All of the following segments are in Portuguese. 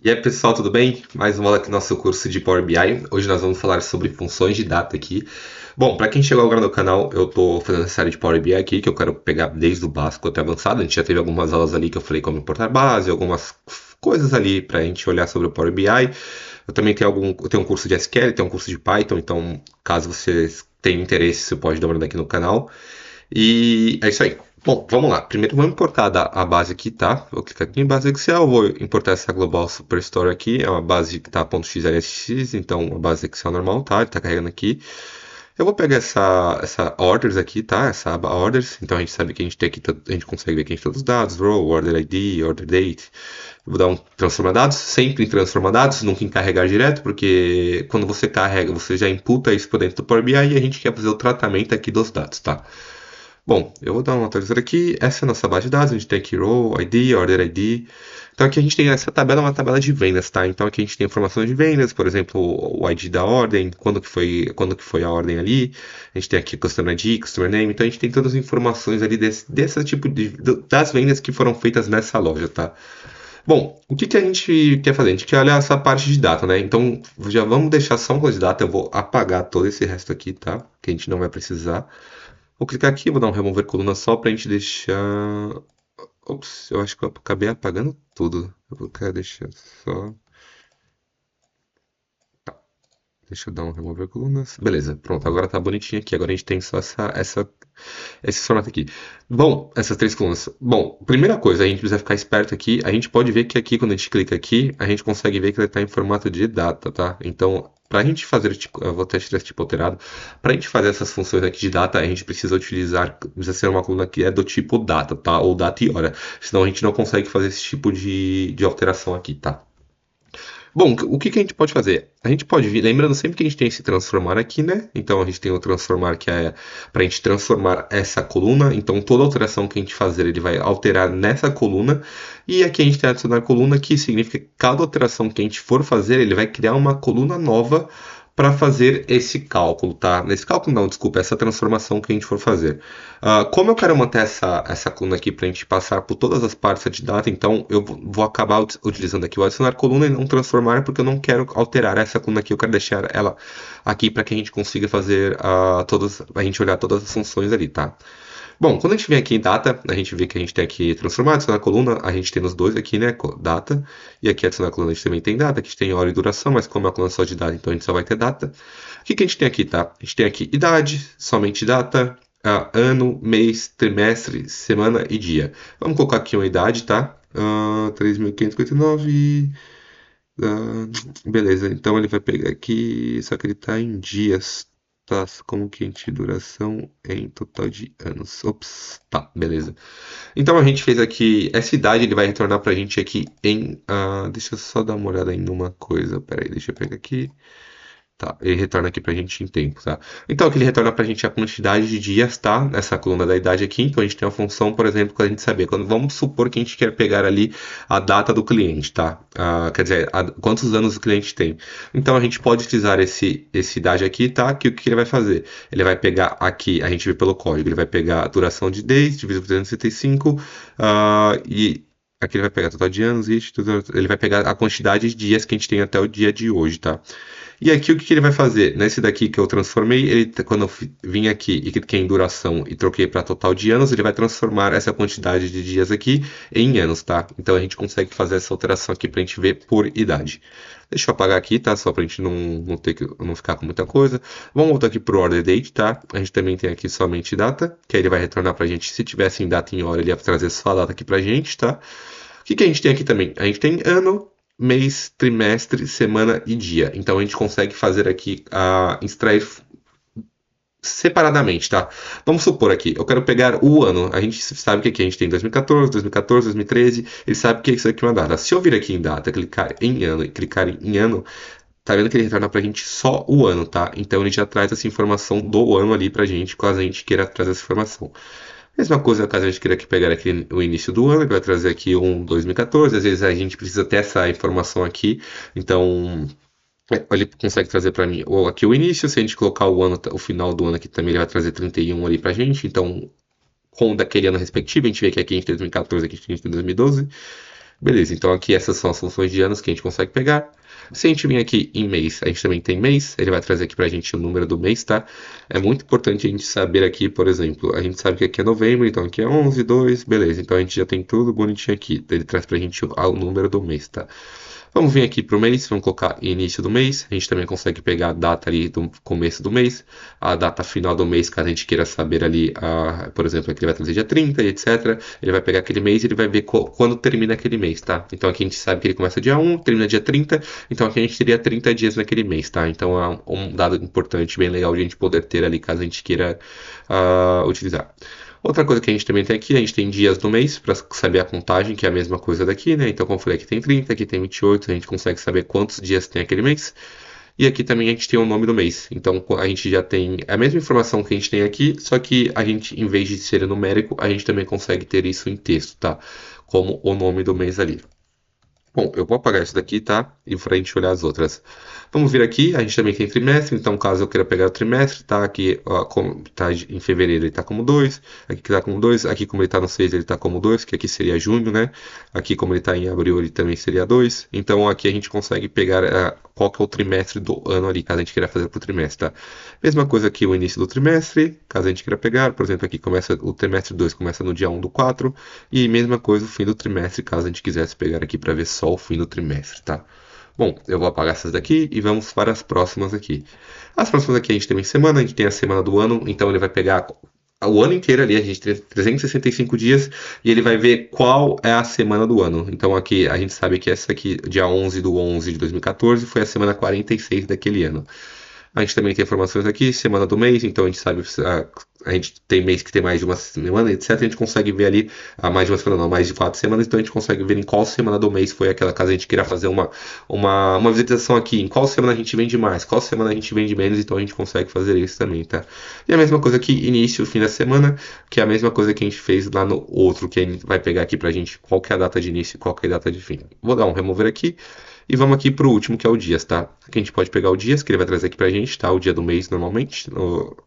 E aí, pessoal, tudo bem? Mais uma aula aqui no nosso curso de Power BI. Hoje nós vamos falar sobre funções de data aqui. Bom, para quem chegou agora no canal, eu estou fazendo essa série de Power BI aqui, que eu quero pegar desde o básico até avançado. A gente já teve algumas aulas ali que eu falei como importar base, algumas coisas ali para a gente olhar sobre o Power BI. Eu também eu tenho um curso de SQL, tenho um curso de Python, então caso vocês tenham interesse, você pode dar uma olhada aqui no canal. E é isso aí. Bom, vamos lá. Primeiro vamos importar a base aqui, tá? Vou clicar aqui em base Excel, vou importar essa Global Superstore aqui, é uma base que tá .xlsx, então uma base Excel normal, tá? Ele tá carregando aqui. Eu vou pegar essa orders aqui, tá? Essa aba orders, então a gente sabe que a gente tem aqui, a gente consegue ver que a gente tem todos os dados, row, order ID, order date. Eu vou dar um transforma dados, sempre em transforma dados, nunca em carregar direto, porque quando você carrega, você já imputa isso para dentro do Power BI e a gente quer fazer o tratamento aqui dos dados, tá? Bom, eu vou dar uma atualizada aqui. Essa é a nossa base de dados. A gente tem aqui row, ID, order ID. Então aqui a gente tem essa tabela, uma tabela de vendas, tá? Então aqui a gente tem informações de vendas, por exemplo, o ID da ordem, quando que foi a ordem ali. A gente tem aqui Customer ID, Customer Name. Então a gente tem todas as informações ali desse tipo das vendas que foram feitas nessa loja, tá? Bom, o que que a gente quer fazer? A gente quer olhar essa parte de data, né? Então já vamos deixar só uma coisa de data. Eu vou apagar todo esse resto aqui, tá? Que a gente não vai precisar. Vou clicar aqui, vou dar um remover coluna só pra gente deixar. Ops, eu acho que eu acabei apagando tudo. Eu vou querer deixar só. Deixa eu dar um remover colunas. Beleza, pronto, agora tá bonitinho aqui. Agora a gente tem só esse formato aqui. Bom, essas três colunas. Bom, primeira coisa, a gente precisa ficar esperto aqui. A gente pode ver que aqui, quando a gente clica aqui, a gente consegue ver que ele está em formato de data, tá? Então, para a gente fazer, eu vou até tirar esse tipo alterado. Para a gente fazer essas funções aqui de data, a gente precisa ser uma coluna que é do tipo data, tá? Ou data e hora. Senão a gente não consegue fazer esse tipo de alteração aqui, tá? Bom, o que que a gente pode fazer? A gente pode vir, lembrando sempre que a gente tem esse transformar aqui, né? Então a gente tem o transformar que é para a gente transformar essa coluna. Então toda alteração que a gente fazer, ele vai alterar nessa coluna. E aqui a gente tem adicionar coluna, que significa que cada alteração que a gente for fazer, ele vai criar uma coluna nova para fazer esse cálculo, tá? Nesse cálculo não, desculpa, essa transformação que a gente for fazer. Como eu quero manter essa coluna aqui para a gente passar por todas as partes de data, então eu vou acabar utilizando aqui o adicionar coluna e não transformar, porque eu não quero alterar essa coluna aqui, eu quero deixar ela aqui para que a gente consiga fazer a gente olhar todas as funções ali, tá? Bom, quando a gente vem aqui em data, a gente vê que a gente tem aqui transformar, adicionar coluna, a gente tem nos dois aqui, né, data, e aqui adicionar coluna a gente também tem data, que a gente tem hora e duração, mas como é uma coluna só de data, então a gente só vai ter data. O que que a gente tem aqui, tá? A gente tem aqui idade, somente data, ano, mês, trimestre, semana e dia. Vamos colocar aqui uma idade, tá? 3.559. Beleza, então ele vai pegar aqui, só que ele tá em dias, tá? Como que a gente duração em total de anos. Ops, tá, beleza. Então a gente fez aqui essa idade, ele vai retornar pra gente aqui em. Deixa eu só dar uma olhada em uma coisa. Pera aí, deixa eu pegar aqui. Tá, ele retorna aqui pra gente em tempo, tá? Então aqui ele retorna pra gente a quantidade de dias, tá? Nessa coluna da idade aqui. Então a gente tem uma função, por exemplo, para a gente saber. Vamos supor que a gente quer pegar ali a data do cliente, tá? Quer dizer, quantos anos o cliente tem. Então a gente pode utilizar esse idade aqui, tá? Que o que ele vai fazer? Ele vai pegar aqui, a gente vê pelo código, ele vai pegar a duração de days, dividido por 365, e aqui ele vai pegar total de anos, ele vai pegar a quantidade de dias que a gente tem até o dia de hoje, tá? E aqui o que que ele vai fazer? Nesse daqui que eu transformei, quando eu vim aqui e cliquei em duração e troquei para total de anos, ele vai transformar essa quantidade de dias aqui em anos, tá? Então a gente consegue fazer essa alteração aqui para a gente ver por idade. Deixa eu apagar aqui, tá? Só para a gente não ficar com muita coisa. Vamos voltar aqui para o order date, tá? A gente também tem aqui somente data, que aí ele vai retornar para a gente. Se tivesse em data e em hora, ele ia trazer só a data aqui para a gente, tá? O que que a gente tem aqui também? A gente tem ano, mês, trimestre, semana e dia. Então a gente consegue fazer aqui extrair separadamente, tá? Vamos supor aqui, eu quero pegar o ano. A gente sabe que aqui a gente tem 2014, 2014, 2013. Ele sabe que isso aqui é uma data. Se eu vir aqui em data, clicar em ano e clicar em ano, tá vendo que ele retorna pra gente só o ano, tá? Então ele já traz essa informação do ano ali pra gente, caso a gente queira trazer essa informação. Mesma coisa, caso a gente queira pegar aqui o início do ano, ele vai trazer aqui um 2014. Às vezes a gente precisa ter essa informação aqui, então ele consegue trazer para mim aqui o início. Se a gente colocar o ano, o final do ano aqui também, ele vai trazer 31 ali pra gente. Então, com daquele ano respectivo, a gente vê que aqui a gente tem 2014, aqui a gente tem 2012. Beleza, então aqui essas são as funções de anos que a gente consegue pegar. Se a gente vir aqui em mês, a gente também tem mês, ele vai trazer aqui pra gente o número do mês, tá? É muito importante a gente saber aqui, por exemplo, a gente sabe que aqui é novembro, então aqui é 11, 2, beleza. Então a gente já tem tudo bonitinho aqui. Ele traz pra gente o número do mês, tá? Vamos vir aqui para o mês, vamos colocar início do mês. A gente também consegue pegar a data ali do começo do mês, a data final do mês, caso a gente queira saber ali, por exemplo, aqui ele vai trazer dia 30 e etc. Ele vai pegar aquele mês e ele vai ver quando termina aquele mês, tá? Então aqui a gente sabe que ele começa dia 1, termina dia 30, então aqui a gente teria 30 dias naquele mês, tá? Então é um dado importante, bem legal de a gente poder ter ali, caso a gente queira utilizar. Outra coisa que a gente também tem aqui, a gente tem dias do mês para saber a contagem, que é a mesma coisa daqui, né? Então, como eu falei, aqui tem 30, aqui tem 28, a gente consegue saber quantos dias tem aquele mês. E aqui também a gente tem o nome do mês. Então, a gente já tem a mesma informação que a gente tem aqui, só que a gente, em vez de ser numérico, a gente também consegue ter isso em texto, tá? Como o nome do mês ali. Bom, eu vou apagar isso daqui, tá? E para a gente olhar as outras. Vamos vir aqui, a gente também tem trimestre, então caso eu queira pegar o trimestre, tá aqui, ó, como tá em fevereiro ele tá como 2, aqui que tá como 2, aqui como ele tá no 6 ele tá como 2, que aqui seria junho, né? Aqui como ele tá em abril ele também seria 2. Então aqui a gente consegue pegar qual que é o trimestre do ano ali, caso a gente queira fazer pro trimestre, tá? Mesma coisa aqui o início do trimestre, caso a gente queira pegar, por exemplo, aqui começa o trimestre 2 começa no dia 1 do 4, e mesma coisa o fim do trimestre, caso a gente quisesse pegar aqui para ver só o fim do trimestre, tá? Bom, eu vou apagar essas daqui e vamos para as próximas aqui. As próximas aqui a gente tem uma semana, a gente tem a semana do ano, então ele vai pegar o ano inteiro ali, a gente tem 365 dias e ele vai ver qual é a semana do ano. Então aqui a gente sabe que essa aqui, dia 11 do 11 de 2014, foi a semana 46 daquele ano. A gente também tem informações aqui, semana do mês, então a gente sabe, a gente tem mês que tem mais de uma semana, etc. A gente consegue ver ali, mais de uma semana não, mais de 4 semanas, então a gente consegue ver em qual semana do mês foi aquela, caso a gente queira fazer uma visualização aqui, em qual semana a gente vende mais, qual semana a gente vende menos, então a gente consegue fazer isso também, tá? E a mesma coisa aqui, início, fim da semana, que é a mesma coisa que a gente fez lá no outro, que a gente vai pegar aqui pra gente qual que é a data de início e qual que é a data de fim. Vou dar um remover aqui. E vamos aqui para o último, que é o dias, tá? Aqui a gente pode pegar o dias, que ele vai trazer aqui pra gente, tá? O dia do mês, normalmente,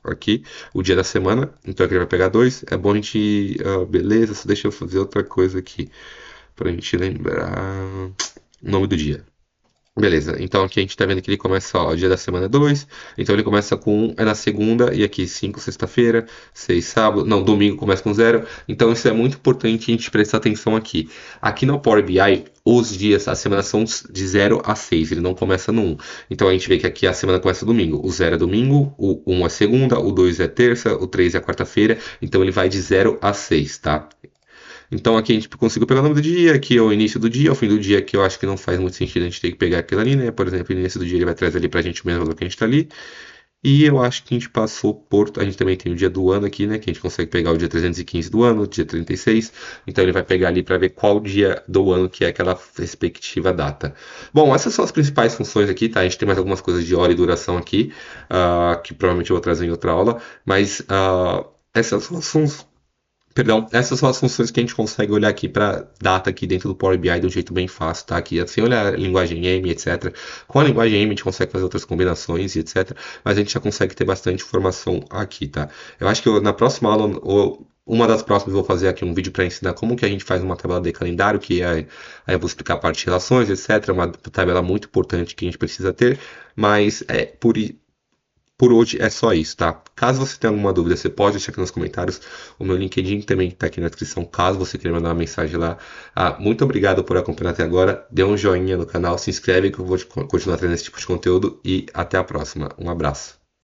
aqui, o dia da semana. Então aqui ele vai pegar 2. É bom a gente... beleza, só deixa eu fazer outra coisa aqui, pra gente lembrar o nome do dia. Beleza, então aqui a gente tá vendo que ele começa, ó, o dia da semana 2, então ele começa com 1, é na segunda, e aqui 5, sexta-feira, 6, sábado, não, domingo começa com 0, então isso é muito importante a gente prestar atenção aqui. Aqui no Power BI, os dias, as semanas são de 0 a 6, ele não começa no 1. Então a gente vê que aqui a semana começa domingo, o 0 é domingo, o 1 é segunda, o 2 é terça, o 3 é quarta-feira, então ele vai de 0 a 6, tá? Então aqui a gente conseguiu pegar o nome do dia, aqui é o início do dia, o fim do dia, que eu acho que não faz muito sentido a gente ter que pegar aquilo ali, né? Por exemplo, o início do dia ele vai trazer ali pra gente o mesmo valor que a gente tá ali. E eu acho que a gente passou por... A gente também tem o dia do ano aqui, né? Que a gente consegue pegar o dia 315 do ano, o dia 36. Então ele vai pegar ali para ver qual dia do ano que é aquela respectiva data. Bom, essas são as principais funções aqui, tá? A gente tem mais algumas coisas de hora e duração aqui, que provavelmente eu vou trazer em outra aula. Mas essas são as funções. Perdão, essas são as funções que a gente consegue olhar aqui para data aqui dentro do Power BI de um jeito bem fácil, tá? Aqui, sem olhar a linguagem M, etc. Com a linguagem M a gente consegue fazer outras combinações e etc. Mas a gente já consegue ter bastante informação aqui, tá? Eu acho que na próxima aula, ou uma das próximas, eu vou fazer aqui um vídeo para ensinar como que a gente faz uma tabela de calendário, que aí eu vou explicar a parte de relações, etc. Uma tabela muito importante que a gente precisa ter, mas por hoje é só isso, tá? Caso você tenha alguma dúvida, você pode deixar aqui nos comentários. O meu LinkedIn também está aqui na descrição, caso você queira mandar uma mensagem lá. Muito obrigado por acompanhar até agora. Dê um joinha no canal, se inscreve que eu vou continuar trazendo esse tipo de conteúdo. E até a próxima. Um abraço.